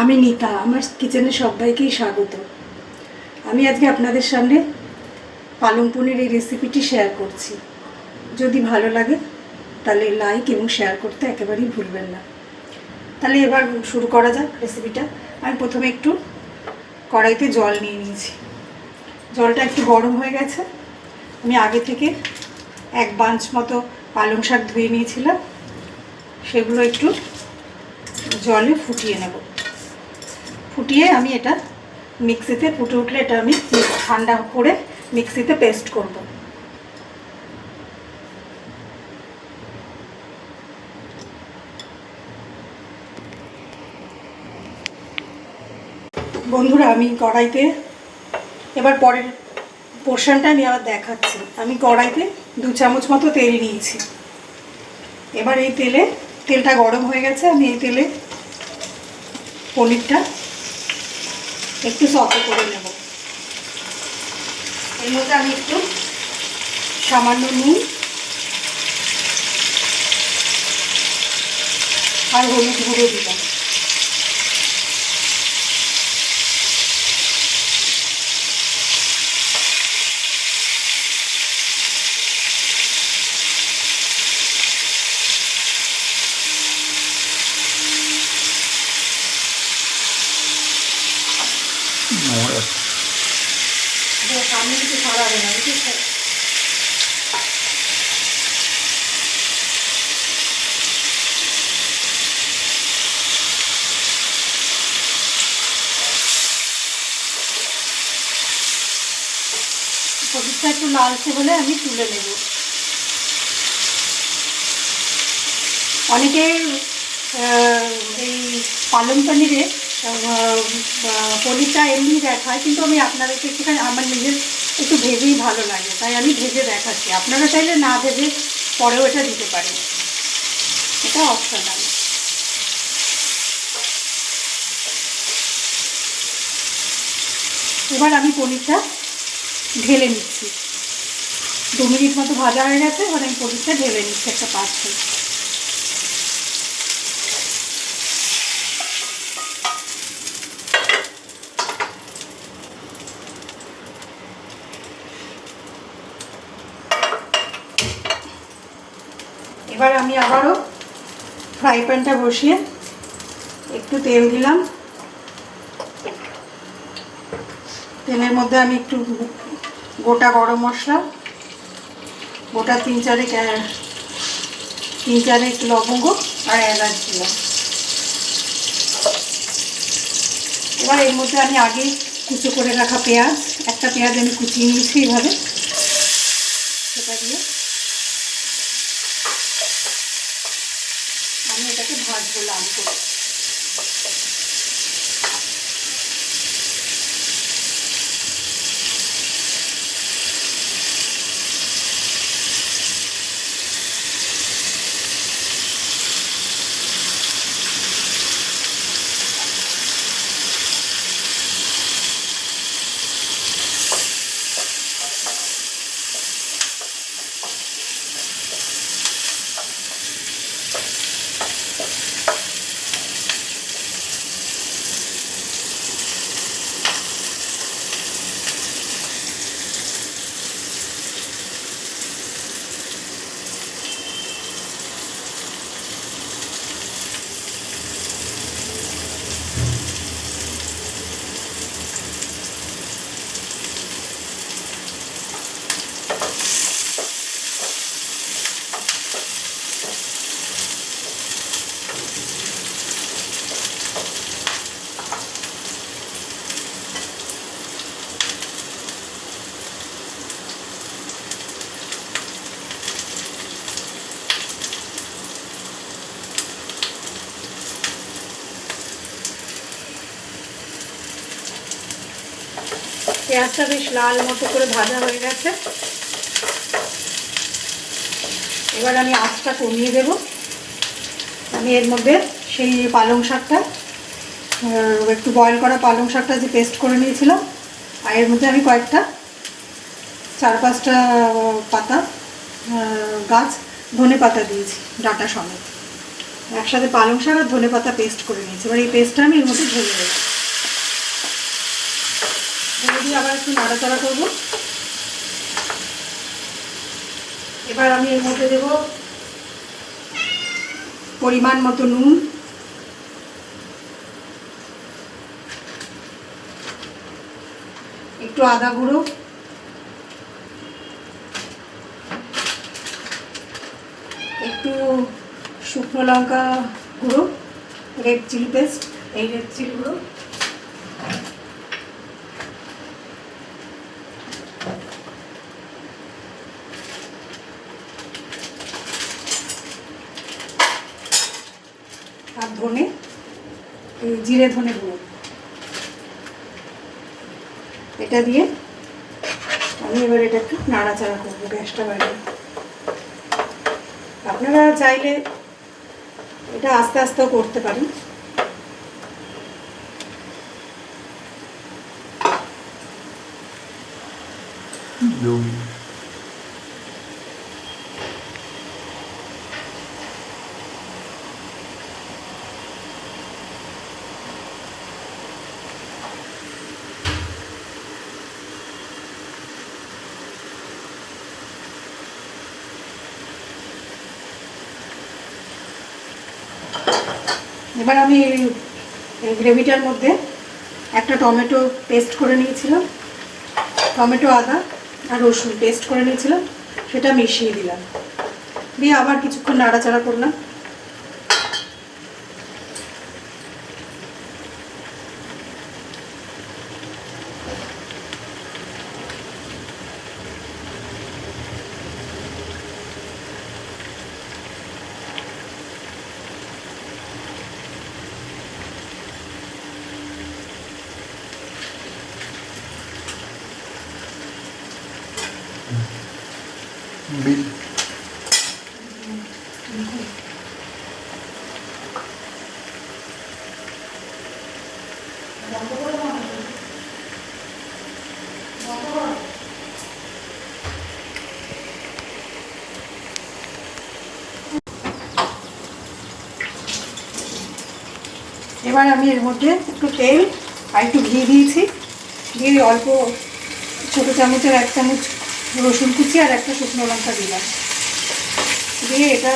আমি নিতা, আমার কিচেনে সবাইকেই স্বাগত। আমি আজকে আপনাদের সামনে পালং পনির এই রেসিপিটি শেয়ার করছি। যদি ভালো লাগে তাহলে লাইক এবং শেয়ার করতে একেবারেই ভুলবেন না। তাহলে এবার শুরু করা যাক রেসিপিটা। আমি প্রথমে একটু কড়াইতে জল নিয়ে নিয়েছি। জলটা একটু গরম হয়ে গেছে। আমি আগে থেকে এক বাঞ্চ মতো পালং শাক ধুয়ে নিয়েছিলাম, সেগুলো একটু জলে ফুটিয়ে নেব। ফুটিয়ে আমি এটা মিক্সিতে, ফুটে উঠলে এটা আমি ঠান্ডা করে মিক্সিতে পেস্ট করব। বন্ধুরা, আমি কড়াইতে এবার পরের পোর্শনটা আমি আবার দেখাচ্ছি। আমি কড়াইতে 2 চামচ মতো তেল নিয়েছি। এবার এই তেলটা গরম হয়ে গেছে। আমি এই তেলে পনিরটা একটু সফট করে নেব। এর মধ্যে আমি একটু সামান্য নুন আর হলুদ গুঁড়ো দিলাম। সামনে কিছু ছড়াবে না, ঠিক আছে? পনিরটা একটু লালচে হলে আমি তুলে নেব। অনেকে এই পালং পনিরে পনিরটা এমনি দেখায়, কিন্তু আমি আপনাদেরকে একটুখানি আমার নিজের একটু ভেজেই ভালো লাগে, তাই আমি ভেজে দেখাচ্ছি। আপনারা চাইলে না ভেজে পরেও এটা দিতে পারেন, এটা অপশনাল। এবার আমি পনিরটা ঢেলে নিচ্ছি। 2 মিনিট মতো ভাজা হয়ে গেছে। এবার আমি পনিরটা ঢেলে নিচ্ছি একটা পাত্রে। এবার আমি আবারও ফ্রাই প্যানটা বসিয়ে একটু তেল দিলাম। তেলের মধ্যে আমি একটু গোটা গরম মশলা, গোটা 3-4 লবঙ্গ আর এলাচ দিলাম। এবার এর মধ্যে আমি আগে কুচো করে রাখা পেঁয়াজ, একটা পেঁয়াজ আমি কুচিয়ে নিয়েছি এইভাবে, সেটা দিয়ে আমি এটাকে ভাজবো লাল করে। পেঁয়াজটা বেশ লাল মতো করে ভাজা হয়ে গেছে। এবার আমি আঁচটা কমিয়ে দেব। আমি এর মধ্যে সেই পালং শাকটা, একটু বয়েল করা পালং শাকটা যে পেস্ট করে নিয়েছিলাম, আর এর মধ্যে আমি কয়েকটা 4-5টা পাতা গাছ ধনে পাতা দিয়েছি ডাঁটা সমেত। একসাথে পালং শাক আর ধনেপাতা পেস্ট করে নিয়েছি। এবার এই পেস্টটা আমি এর মধ্যে ঢেলে দেবো। ঢেলে দিয়ে আবার একটু নাড়াচাড়া করব। এবার আমি এর মধ্যে দেব পরিমাণ মতো নুন, একটু আদা গুঁড়ো, একটু শুকনো লঙ্কা গুঁড়ো, রেড চিলি পেস্ট, এই রেড চিলি গুঁড়ো, আর ধনে, এই জিরে ধনে গুঁড়ো। এটা দিয়ে আমি এবার এটা একটু নাড়াচাড়া করবো গ্যাসটা বাড়িয়ে। আপনারা চাইলে এটা আস্তে আস্তেও করতে পারেন। এবার আমি এই গ্রেভিটার মধ্যে একটা টমেটো পেস্ট করে নিয়েছিলাম, টমেটো আদা আর রসুন পেস্ট করে নিয়েছিলাম, সেটা মিশিয়ে দিলাম। দিয়ে আবার কিছুক্ষণ নাড়াচাড়া করলাম। বিল এবার আমি এর মধ্যে একটু তেল আর একটু ঘি দিয়েছি, দিয়ে অল্প ছোটো চামচের 1 চামচ রসুন কুচি আর একটা শুকনো লঙ্কা দিলাম। দিয়ে এটা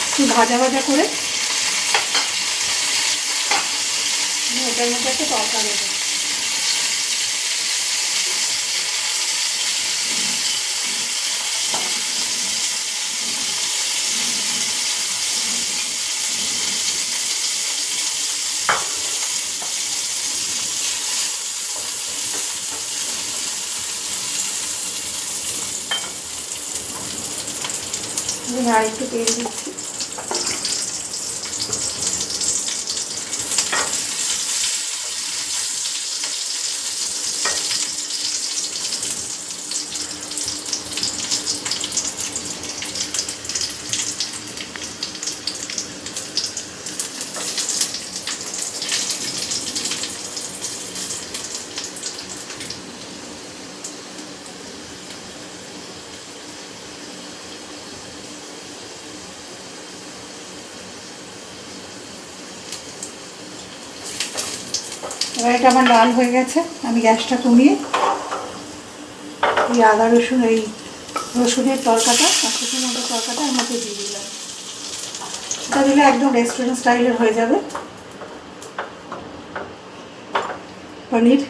একটু ভাজা ভাজা করে এটার মধ্যে একটা তরকা দেবো। আর একটু তেল দিচ্ছি। এবার এটা আমার লাল হয়ে গেছে, আমি গ্যাসটা কমিয়ে এই আদা রসুন এই রসুনের তরকাটা আর শুকনো লঙ্কার তরকাটা এর মধ্যে দিয়ে দিলাম। এটা দিলে একদম রেস্টুরেন্ট স্টাইলের হয়ে যাবে পনির,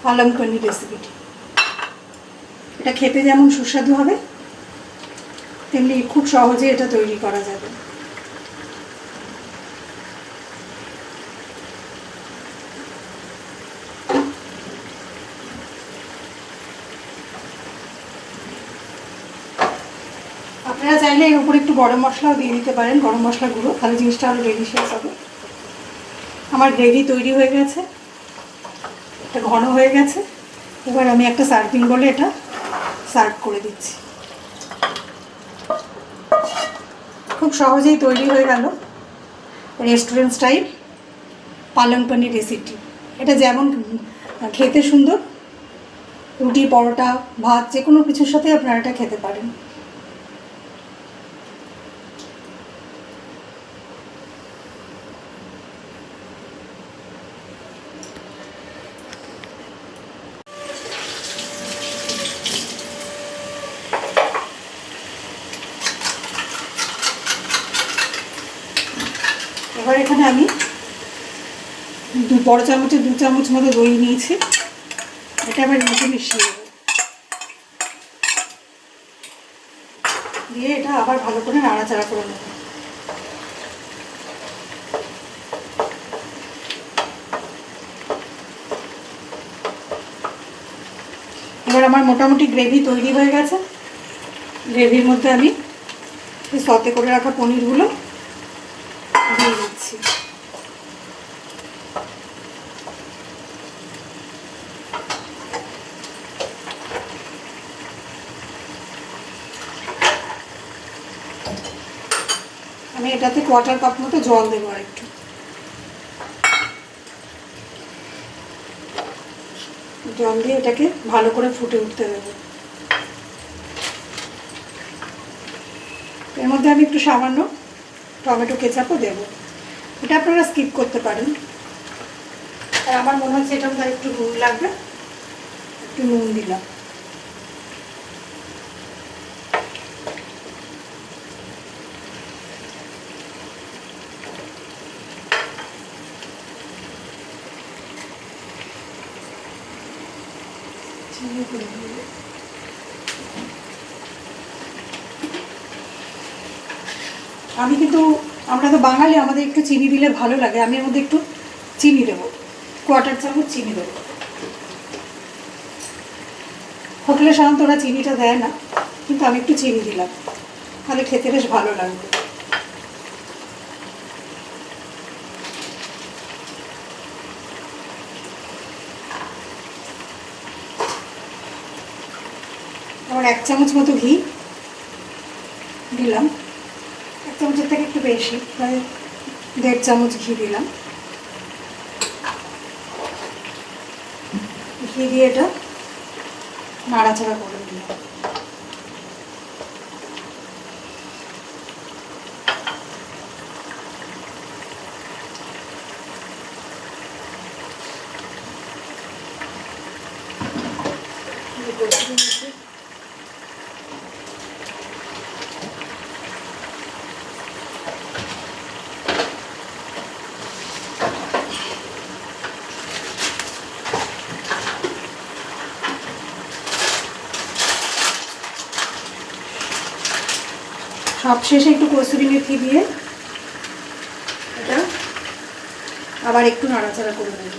পালং পনির রেসিপিটি। এটা খেতে যেমন সুস্বাদু হবে তেমনি খুব সহজে এটা তৈরি করা যাবে। আপনারা চাইলে এর উপরে একটু গরম মশলাও দিয়ে দিতে পারেন, গরম মশলা গুঁড়ো, তাহলে জিনিসটা আরও ডেলিশিয়াস হবে। আমার গ্রেভি তৈরি হয়ে গেছে, এটা ঘন হয়ে গেছে। এবার আমি একটা সার্ভিং বলে এটা সার্ভ করে দিচ্ছি। খুব সহজেই তৈরি হয়ে গেল রেস্টুরেন্ট স্টাইল পালং পনির রেসিপি। এটা যেমন খেতে সুন্দর, রুটি পরোটা ভাত যে কোনো কিছুর সাথে আপনারা এটা খেতে পারেন। এবার এখানে আমি বড় চামচে 2 চামচ মতো দই নিয়েছি, এটা আবার মধ্যে মিশিয়ে দেবো, দিয়ে এটা আবার ভালো করে নাড়াচাড়া করে নেব। এবার আমার মোটামুটি গ্রেভি তৈরি হয়ে গেছে। গ্রেভির মধ্যে আমি সতে করে রাখা পনিরগুলো দিয়ে দিচ্ছি। আমি এটাতে 1/4 কাপ মতো জল দেবো আর একটু। জল দিয়ে এটাকে ভালো করে ফুটে উঠতে দেবো। এর মধ্যে আমি একটু সামান্য টমেটো কেচাপও দেবো, এটা আপনারা স্কিপ করতে পারেন। আর আমার মনে হচ্ছে এটা মধ্যে একটু নুন লাগবে, একটু নুন দিলাম। আমি কিন্তু, আমরা তো বাঙালি, আমাদের একটু চিনি দিলে ভালো লাগে। আমি এর মধ্যে একটু চিনি দেবো, 1/4 চামচ চিনি দেবো। হোটেলে সাধারণত ওরা চিনিটা দেয় না, কিন্তু আমি একটু চিনি দিলাম, তাহলে খেতে বেশ ভালো লাগবে। আবার 1 চামচ মতো ঘি দিলাম, 1 চামচের থেকে একটু বেশি, প্রায় 1.5 চামচ ঘি দিলাম। ঘি দিয়ে এটা নাড়াচাড়া করে দিলাম। সবশেষে একটু কসুরি মেথি দিয়ে এটা আবার একটু নাড়াচাড়া করে দেব।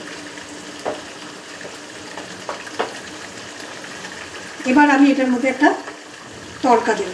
এবার আমি এটার মধ্যে একটা তড়কা দেব।